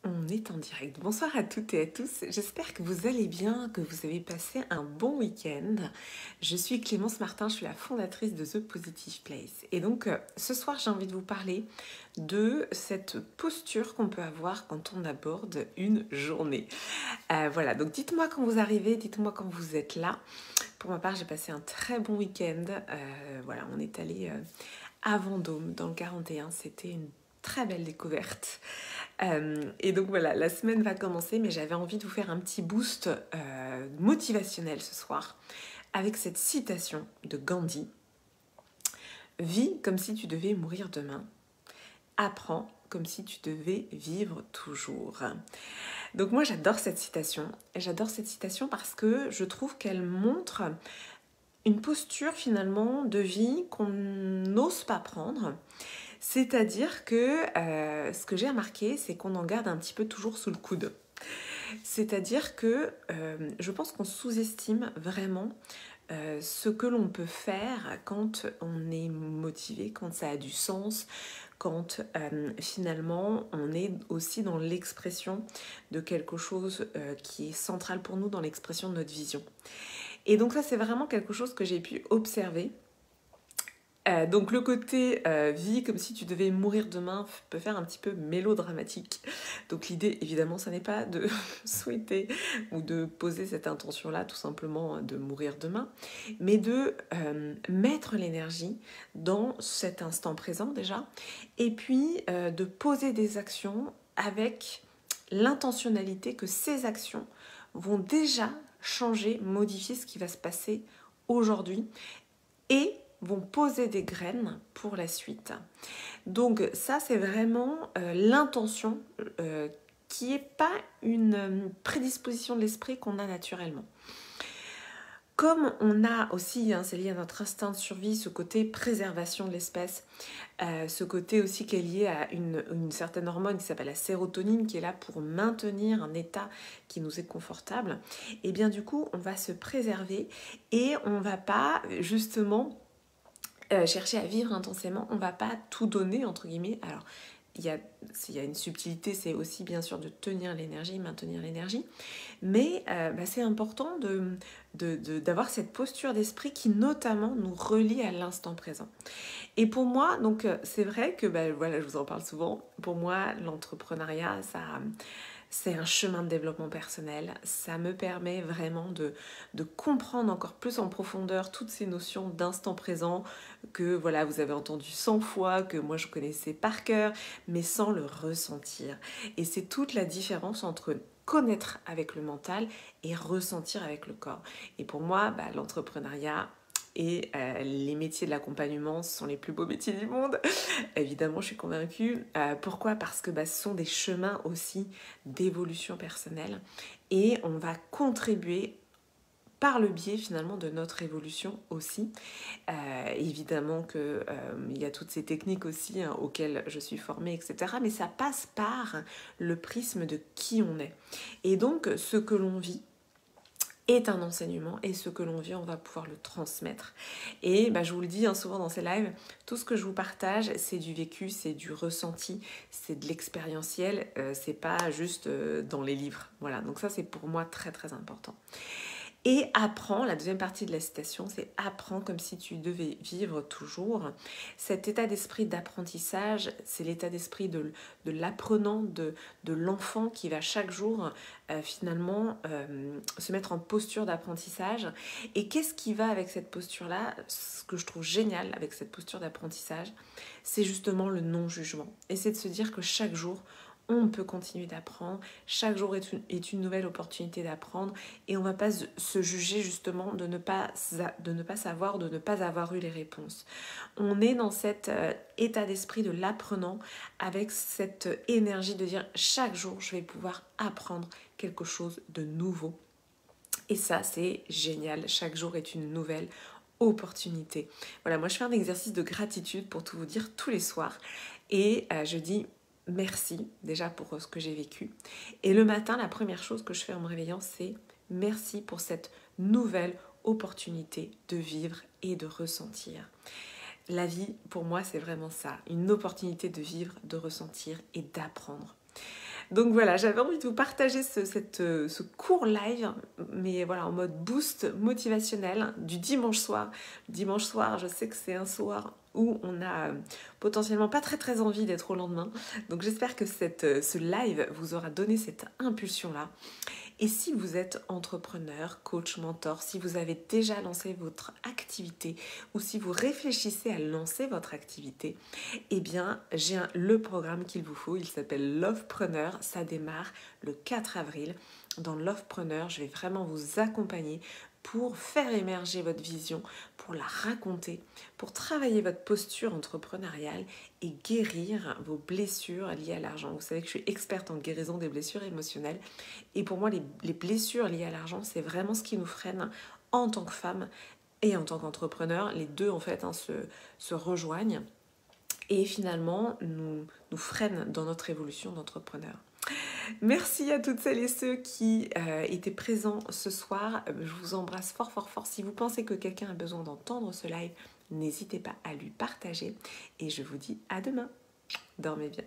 On est en direct. Bonsoir à toutes et à tous. J'espère que vous allez bien, que vous avez passé un bon week-end. Je suis Clémence Martin, je suis la fondatrice de The Positive Place. Et donc, ce soir, j'ai envie de vous parler de cette posture qu'on peut avoir quand on aborde une journée. Voilà, donc dites-moi quand vous arrivez, dites-moi quand vous êtes là. Pour ma part, j'ai passé un très bon week-end. Voilà, on est allé à Vendôme, dans le 41. C'était une très belle découverte. Et donc voilà, la semaine va commencer, mais j'avais envie de vous faire un petit boost motivationnel ce soir avec cette citation de Gandhi. Vis comme si tu devais mourir demain. Apprends comme si tu devais vivre toujours. Donc moi j'adore cette citation. Et j'adore cette citation parce que je trouve qu'elle montre une posture finalement de vie qu'on n'ose pas prendre. C'est-à-dire que ce que j'ai remarqué, c'est qu'on en garde un petit peu toujours sous le coude. C'est-à-dire que je pense qu'on sous-estime vraiment ce que l'on peut faire quand on est motivé, quand ça a du sens, quand finalement on est aussi dans l'expression de quelque chose qui est central pour nous, dans l'expression de notre vision. Et donc ça, c'est vraiment quelque chose que j'ai pu observer. Donc le côté vie comme si tu devais mourir demain peut faire un petit peu mélodramatique. Donc l'idée évidemment ça n'est pas de souhaiter ou de poser cette intention-là tout simplement de mourir demain, mais de mettre l'énergie dans cet instant présent déjà, et puis de poser des actions avec l'intentionnalité que ces actions vont déjà changer, modifier ce qui va se passer aujourd'hui et vont poser des graines pour la suite. Donc ça, c'est vraiment l'intention qui n'est pas une prédisposition de l'esprit qu'on a naturellement. Comme on a aussi, c'est lié à notre instinct de survie, ce côté préservation de l'espèce, ce côté aussi qui est lié à une certaine hormone qui s'appelle la sérotonine, qui est là pour maintenir un état qui nous est confortable, et bien du coup, on va se préserver et on ne va pas justement chercher à vivre intensément, on va pas tout donner entre guillemets. Alors il y a une subtilité, c'est aussi bien sûr de tenir l'énergie, maintenir l'énergie, mais c'est important d'avoir cette posture d'esprit qui notamment nous relie à l'instant présent. Et pour moi, donc c'est vrai que voilà, je vous en parle souvent, pour moi l'entrepreneuriat, c'est un chemin de développement personnel. Ça me permet vraiment de comprendre encore plus en profondeur toutes ces notions d'instant présent que voilà, vous avez entendu 100 fois, que moi je connaissais par cœur, mais sans le ressentir. Et c'est toute la différence entre connaître avec le mental et ressentir avec le corps. Et pour moi, l'entrepreneuriat et les métiers de l'accompagnement, ce sont les plus beaux métiers du monde. Évidemment, je suis convaincue. Pourquoi ? Parce que ce sont des chemins aussi d'évolution personnelle et on va contribuer par le biais finalement de notre évolution aussi. Évidemment qu'il y a toutes ces techniques aussi auxquelles je suis formée, etc. Mais ça passe par le prisme de qui on est. Et donc, ce que l'on vit est un enseignement et ce que l'on vit, on va pouvoir le transmettre. Et je vous le dis souvent dans ces lives, tout ce que je vous partage, c'est du vécu, c'est du ressenti, c'est de l'expérientiel, c'est pas juste dans les livres. Voilà, donc ça c'est pour moi très très important. Et apprends, la deuxième partie de la citation, c'est apprends comme si tu devais vivre toujours. Cet état d'esprit d'apprentissage, c'est l'état d'esprit de l'apprenant, de l'enfant qui va chaque jour finalement se mettre en posture d'apprentissage. Et qu'est-ce qui va avec cette posture-là ? Ce que je trouve génial avec cette posture d'apprentissage, c'est justement le non-jugement. Et c'est de se dire que chaque jour, on peut continuer d'apprendre, chaque jour est une nouvelle opportunité d'apprendre et on ne va pas se juger justement de ne pas savoir, de ne pas avoir eu les réponses. On est dans cet état d'esprit de l'apprenant avec cette énergie de dire chaque jour je vais pouvoir apprendre quelque chose de nouveau. Et ça c'est génial, chaque jour est une nouvelle opportunité. Voilà, moi je fais un exercice de gratitude pour tout vous dire tous les soirs et je dis merci déjà pour ce que j'ai vécu. Et le matin, la première chose que je fais en me réveillant, c'est merci pour cette nouvelle opportunité de vivre et de ressentir. La vie, pour moi, c'est vraiment ça, une opportunité de vivre, de ressentir et d'apprendre. Donc voilà, j'avais envie de vous partager ce court live, mais voilà, en mode boost motivationnel du dimanche soir. Dimanche soir, je sais que c'est un soir où on a potentiellement pas très envie d'être au lendemain. Donc j'espère que ce live vous aura donné cette impulsion-là. Et si vous êtes entrepreneur, coach, mentor, si vous avez déjà lancé votre activité ou si vous réfléchissez à lancer votre activité, eh bien, j'ai le programme qu'il vous faut. Il s'appelle Lovepreneur. Ça démarre le 4 avril. Dans Lovepreneur, je vais vraiment vous accompagner pour faire émerger votre vision, pour la raconter, pour travailler votre posture entrepreneuriale et guérir vos blessures liées à l'argent. Vous savez que je suis experte en guérison des blessures émotionnelles et pour moi, les blessures liées à l'argent, c'est vraiment ce qui nous freine en tant que femme et en tant qu'entrepreneur. Les deux, en fait, se rejoignent et finalement nous freinent dans notre évolution d'entrepreneur. Merci à toutes celles et ceux qui étaient présents ce soir. Je vous embrasse fort. Si vous pensez que quelqu'un a besoin d'entendre ce live, n'hésitez pas à lui partager. Et je vous dis à demain. Dormez bien.